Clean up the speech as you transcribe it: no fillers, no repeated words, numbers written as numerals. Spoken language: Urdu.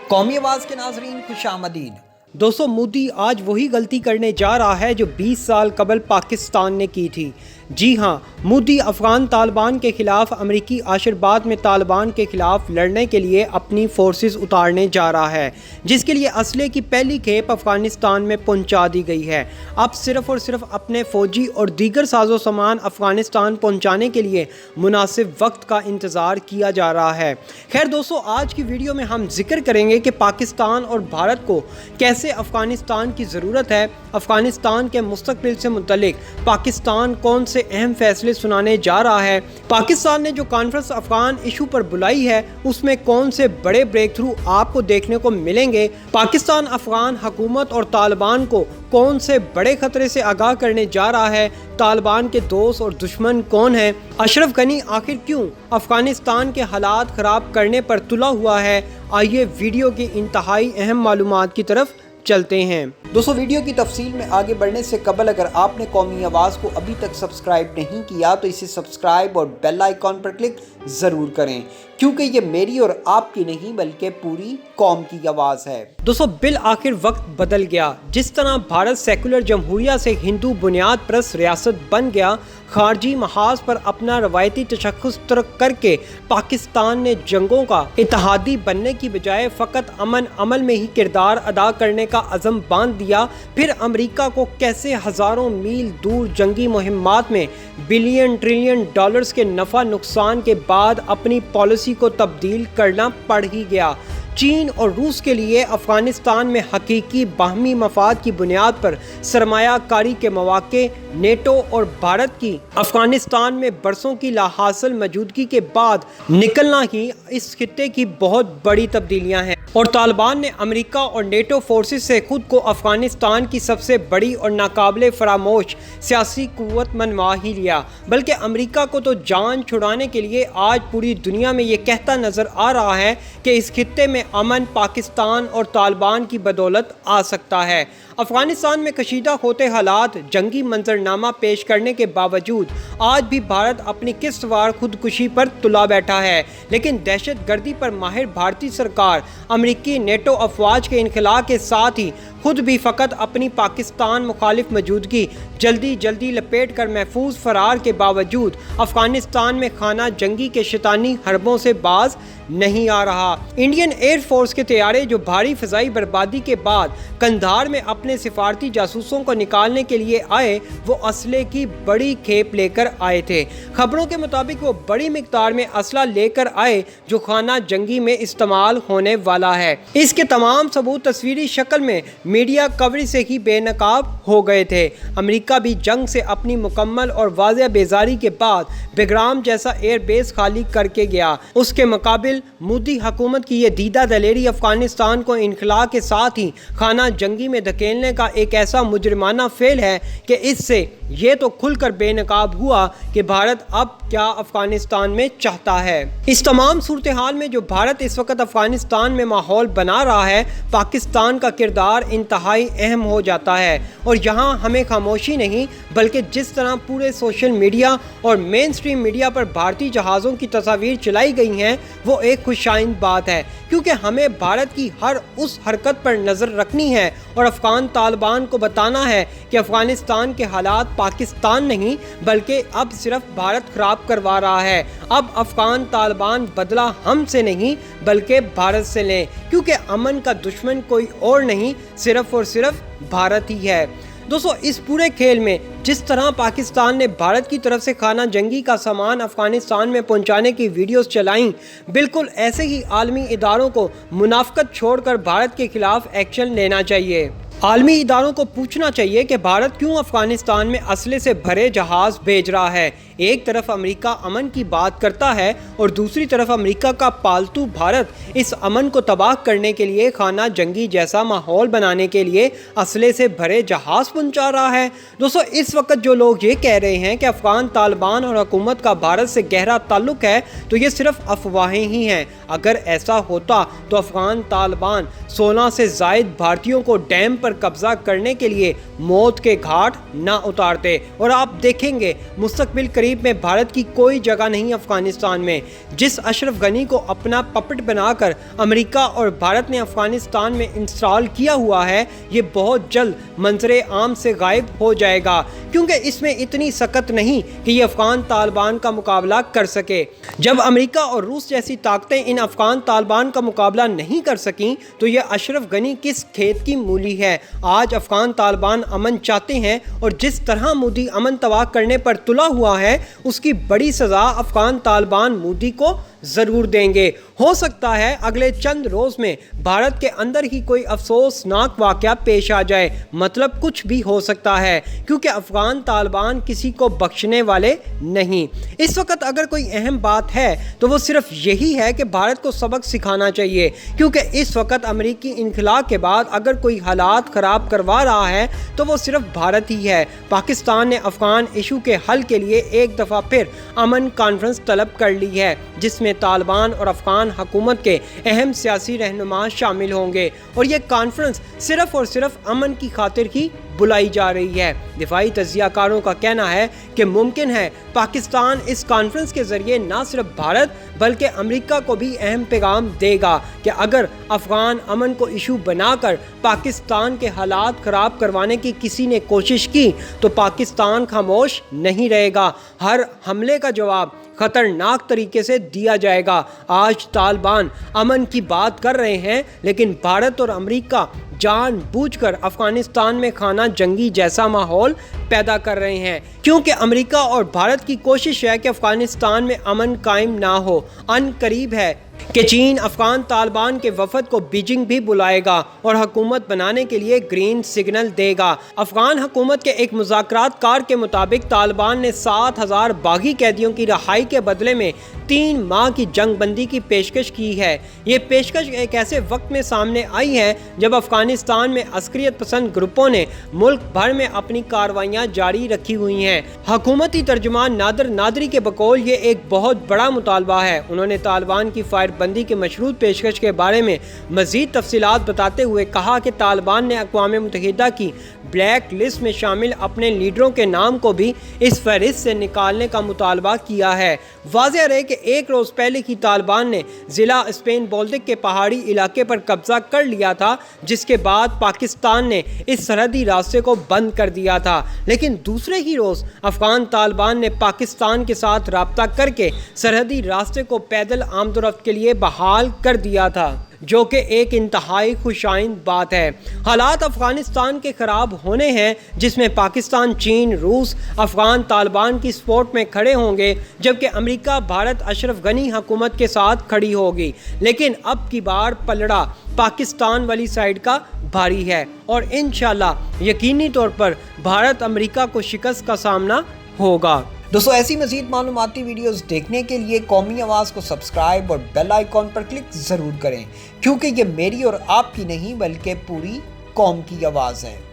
قومی آواز کے ناظرین خوش آمدید۔ دوستو، مودی آج وہی غلطی کرنے جا رہا ہے جو 20 سال قبل پاکستان نے کی تھی۔ جی ہاں، مودی افغان طالبان کے خلاف امریکی آشرباد میں طالبان کے خلاف لڑنے کے لیے اپنی فورسز اتارنے جا رہا ہے، جس کے لیے اسلحے کی پہلی کھیپ افغانستان میں پہنچا دی گئی ہے۔ اب صرف اور صرف اپنے فوجی اور دیگر ساز و سامان افغانستان پہنچانے کے لیے مناسب وقت کا انتظار کیا جا رہا ہے۔ خیر دوستو، آج کی ویڈیو میں ہم ذکر کریں گے کہ پاکستان اور بھارت کو کیسے افغانستان کی ضرورت ہے، افغانستان کے مستقبل سے متعلق پاکستان کون سے اہم فیصلے سنانے جا رہا ہے، پاکستان نے جو کانفرنس افغان ایشو پر بلائی ہے اس میں کون سے بڑے بریک تھرو آپ کو دیکھنے کو ملیں گے، پاکستان افغان حکومت اور طالبان کو کون سے بڑے خطرے سے آگاہ کرنے جا رہا ہے، طالبان کے دوست اور دشمن کون ہیں، اشرف غنی آخر کیوں افغانستان کے حالات خراب کرنے پر تلا ہوا ہے۔ آئیے ویڈیو کی انتہائی اہم معلومات کی طرف چلتے ہیں۔ دوستو، ویڈیو کی تفصیل میں آگے بڑھنے سے قبل اگر آپ نے قومی آواز کو ابھی تک سبسکرائب نہیں کیا تو اسے سبسکرائب اور بیل آئیکن پر کلک ضرور کریں، کیونکہ یہ میری اور آپ کی نہیں بلکہ پوری قوم کی آواز ہے۔ دوستو، بالآخر وقت بدل گیا۔ جس طرح بھارت سیکولر جمہوریہ سے ہندو بنیاد پرست ریاست بن گیا، خارجی محاذ پر اپنا روایتی تشخص ترک کر کے پاکستان نے جنگوں کا اتحادی بننے کی بجائے فقط امن عمل میں ہی کردار ادا کرنے کا عزم باندھ دیا، پھر امریکہ کو کیسے ہزاروں میل دور جنگی مہمات میں بلین ٹریلین ڈالرز کے نفع نقصان کے بعد اپنی پالیسی کو تبدیل کرنا پڑ ہی گیا۔ چین اور روس کے لیے افغانستان میں حقیقی باہمی مفاد کی بنیاد پر سرمایہ کاری کے مواقع، نیٹو اور بھارت کی افغانستان میں برسوں کی لاحاصل موجودگی کے بعد نکلنا ہی اس خطے کی بہت بڑی تبدیلیاں ہیں، اور طالبان نے امریکہ اور نیٹو فورسز سے خود کو افغانستان کی سب سے بڑی اور ناقابل فراموش سیاسی قوت منوا ہی لیا، بلکہ امریکہ کو تو جان چھڑانے کے لیے آج پوری دنیا میں یہ کہتا نظر آ رہا ہے کہ اس خطے میں امن پاکستان اور طالبان کی بدولت آ سکتا ہے۔ افغانستان میں کشیدہ ہوتے حالات، جنگی منظرنامہ پیش کرنے کے باوجود آج بھی بھارت اپنی قسط وار خودکشی پر تلا بیٹھا ہے، لیکن دہشت گردی پر ماہر بھارتی سرکار امریکی نیٹو افواج کے انخلاء کے ساتھ ہی خود بھی فقط اپنی پاکستان مخالف موجودگی جلدی لپیٹ کر محفوظ فرار کے باوجود افغانستان میں خانہ جنگی کے شیطانی حربوں سے باز نہیں آ رہا۔ انڈین ایئر فورس کے طیارے جو بھاری فضائی بربادی کے بعد قندھار میں اپنے سفارتی جاسوسوں کو نکالنے کے لیے آئے، وہ اسلحے کی بڑی کھیپ لے کر آئے تھے۔ خبروں کے مطابق وہ بڑی مقدار میں اسلحہ لے کر آئے جو خانہ جنگی میں استعمال ہونے والا ہے۔ اس کے تمام ثبوت تصویری شکل میں میڈیا کوریج سے ہی بے نقاب ہو گئے تھے۔ امریکہ بھی جنگ سے اپنی مکمل اور واضح بیزاری کے بعد بیگرام جیسا ایئر بیس خالی کر کے گیا۔ اس کے مقابل مودی حکومت کی یہ دیدہ دلیری افغانستان کو انخلاء کے ساتھ ہی خانہ جنگی میں دھکیلنے کا ایک ایسا مجرمانہ فعل ہے کہ اس سے یہ تو کھل کر بے نقاب ہوا کہ بھارت اب کیا افغانستان میں چاہتا ہے۔ اس تمام صورتحال میں جو بھارت اس وقت افغانستان میں ماحول بنا رہا ہے، پاکستان کا کردار انتہائی اہم ہو جاتا ہے، اور یہاں ہمیں خاموشی نہیں بلکہ جس طرح پورے سوشل میڈیا اور مین سٹریم میڈیا پر بھارتی جہازوں کی تصاویر چلائی گئی ہیں، وہ ایک خوشائند بات ہے، کیونکہ ہمیں بھارت کی ہر اس حرکت پر نظر رکھنی ہے اور افغان طالبان کو بتانا ہے کہ افغانستان کے حالات پاکستان نہیں بلکہ اب صرف بھارت خراب کروا رہا ہے۔ اب افغان طالبان بدلہ ہم سے نہیں بلکہ بھارت سے لیں، کیونکہ امن کا دشمن کوئی اور نہیں، صرف اور صرف بھارت ہی ہے۔ دوستو، اس پورے کھیل میں جس طرح پاکستان نے بھارت کی طرف سے خانہ جنگی کا سامان افغانستان میں پہنچانے کی ویڈیوز چلائیں، بالکل ایسے ہی عالمی اداروں کو منافقت چھوڑ کر بھارت کے خلاف ایکشن لینا چاہیے۔ عالمی اداروں کو پوچھنا چاہیے کہ بھارت کیوں افغانستان میں اسلحے سے بھرے جہاز بھیج رہا ہے۔ ایک طرف امریکہ امن کی بات کرتا ہے اور دوسری طرف امریکہ کا پالتو بھارت اس امن کو تباہ کرنے کے لیے خانہ جنگی جیسا ماحول بنانے کے لیے اسلحے سے بھرے جہاز پہنچا رہا ہے۔ دوستو، اس وقت جو لوگ یہ کہہ رہے ہیں کہ افغان طالبان اور حکومت کا بھارت سے گہرا تعلق ہے تو یہ صرف افواہیں ہی ہیں۔ اگر ایسا ہوتا تو افغان طالبان 16 سے زائد بھارتیوں کو ڈیم پر پر قبضہ کرنے کے لیے موت کے گھاٹ نہ اتارتے۔ اور آپ دیکھیں گے مستقبل قریب میں بھارت کی کوئی جگہ نہیں افغانستان میں۔ جس اشرف غنی کو اپنا پپٹ بنا کر امریکہ اور بھارت نے افغانستان میں انسٹال کیا ہوا ہے، یہ بہت جلد منظر عام سے غائب ہو جائے گا، کیونکہ اس میں اتنی سکت نہیں کہ یہ افغان طالبان کا مقابلہ کر سکے۔ جب امریکہ اور روس جیسی طاقتیں ان افغان طالبان کا مقابلہ نہیں کر سکیں تو یہ اشرف غنی کس کھیت کی مولی ہے۔ آج افغان طالبان امن چاہتے ہیں اور جس طرح مودی امن تباہ کرنے پر تلا ہوا ہے، اس کی بڑی سزا افغان طالبان مودی کو ضرور دیں گے۔ ہو سکتا ہے اگلے چند روز میں بھارت کے اندر ہی کوئی افسوسناک واقعہ پیش آ جائے، مطلب کچھ بھی ہو سکتا ہے، کیونکہ افغان طالبان کسی کو بخشنے والے نہیں۔ اس وقت اگر کوئی اہم بات ہے تو وہ صرف یہی ہے کہ بھارت کو سبق سکھانا چاہیے، کیونکہ اس وقت امریکی انخلا کے بعد اگر کوئی حالات خراب کروا رہا ہے تو وہ صرف بھارت ہی ہے۔ پاکستان نے افغان ایشو کے حل کے لیے ایک دفعہ پھر امن کانفرنس طلب کر لی ہے، جس میں طالبان اور افغان حکومت کے اہم سیاسی رہنما شامل ہوں گے، اور یہ کانفرنس صرف اور صرف امن کی خاطر ہی بلائی جا رہی ہے۔ دفاعی تجزیہ کاروں کا کہنا ہے کہ ممکن ہے پاکستان اس کانفرنس کے ذریعے نہ صرف بھارت بلکہ امریکہ کو بھی اہم پیغام دے گا کہ اگر افغان امن کو ایشو بنا کر پاکستان کے حالات خراب کروانے کی کسی نے کوشش کی تو پاکستان خاموش نہیں رہے گا، ہر حملے کا جواب خطرناک طریقے سے دیا جائے گا۔ آج طالبان امن کی بات کر رہے ہیں، لیکن بھارت اور امریکہ جان بوجھ کر افغانستان میں خانہ جنگی جیسا ماحول پیدا کر رہے ہیں، کیونکہ امریکہ اور بھارت کی کوشش ہے کہ افغانستان میں امن قائم نہ ہو۔ ان قریب ہے کہ چین افغان طالبان کے وفد کو بیجنگ بھی بلائے گا اور حکومت بنانے کے لیے گرین سگنل دے گا۔ افغان حکومت کے ایک مذاکرات کار کے مطابق طالبان نے 7,000 باغی قیدیوں کی رہائی کے بدلے میں 3 ماہ کی جنگ بندی کی پیشکش کی ہے۔ یہ پیشکش ایک ایسے وقت میں سامنے آئی ہے جب افغانستان میں عسکریت پسند گروپوں نے ملک بھر میں اپنی کارروائیاں جاری رکھی ہوئی ہیں۔ حکومتی ترجمان نادر نادری کے بقول یہ ایک بہت بڑا مطالبہ ہے۔ انہوں نے طالبان کی فائر بندی کے مشروط پیشکش کے بارے میں مزید تفصیلات بتاتے ہوئے کہا کہ طالبان نے اقوام متحدہ کی بلیک لسٹ میں شامل اپنے لیڈروں کے نام کو بھی اس فہرست سے نکالنے کا مطالبہ کیا ہے۔ واضح رہے کہ ایک روز پہلے ہی طالبان نے ضلع اسپین بولدک کے پہاڑی علاقے پر قبضہ کر لیا تھا، جس کے بعد پاکستان نے اس سرحدی راستے کو بند کر دیا تھا، لیکن دوسرے ہی روز افغان طالبان نے پاکستان کے ساتھ رابطہ کر کے سرحدی راستے کو پیدل آمد و رفت کے لیے بحال کر دیا تھا، جو کہ ایک انتہائی خوشائند بات ہے۔ حالات افغانستان کے خراب ہونے ہیں، جس میں پاکستان، چین، روس افغان طالبان کی سپورٹ میں کھڑے ہوں گے، جبکہ امریکہ، بھارت اشرف غنی حکومت کے ساتھ کھڑی ہوگی۔ لیکن اب کی بار پلڑا پاکستان والی سائیڈ کا بھاری ہے، اور انشاءاللہ یقینی طور پر بھارت امریکہ کو شکست کا سامنا ہوگا۔ دوستو ایسی مزید معلوماتی ویڈیوز دیکھنے کے لیے قومی آواز کو سبسکرائب اور بیل آئیکن پر کلک ضرور کریں، کیونکہ یہ میری اور آپ کی نہیں بلکہ پوری قوم کی آواز ہے۔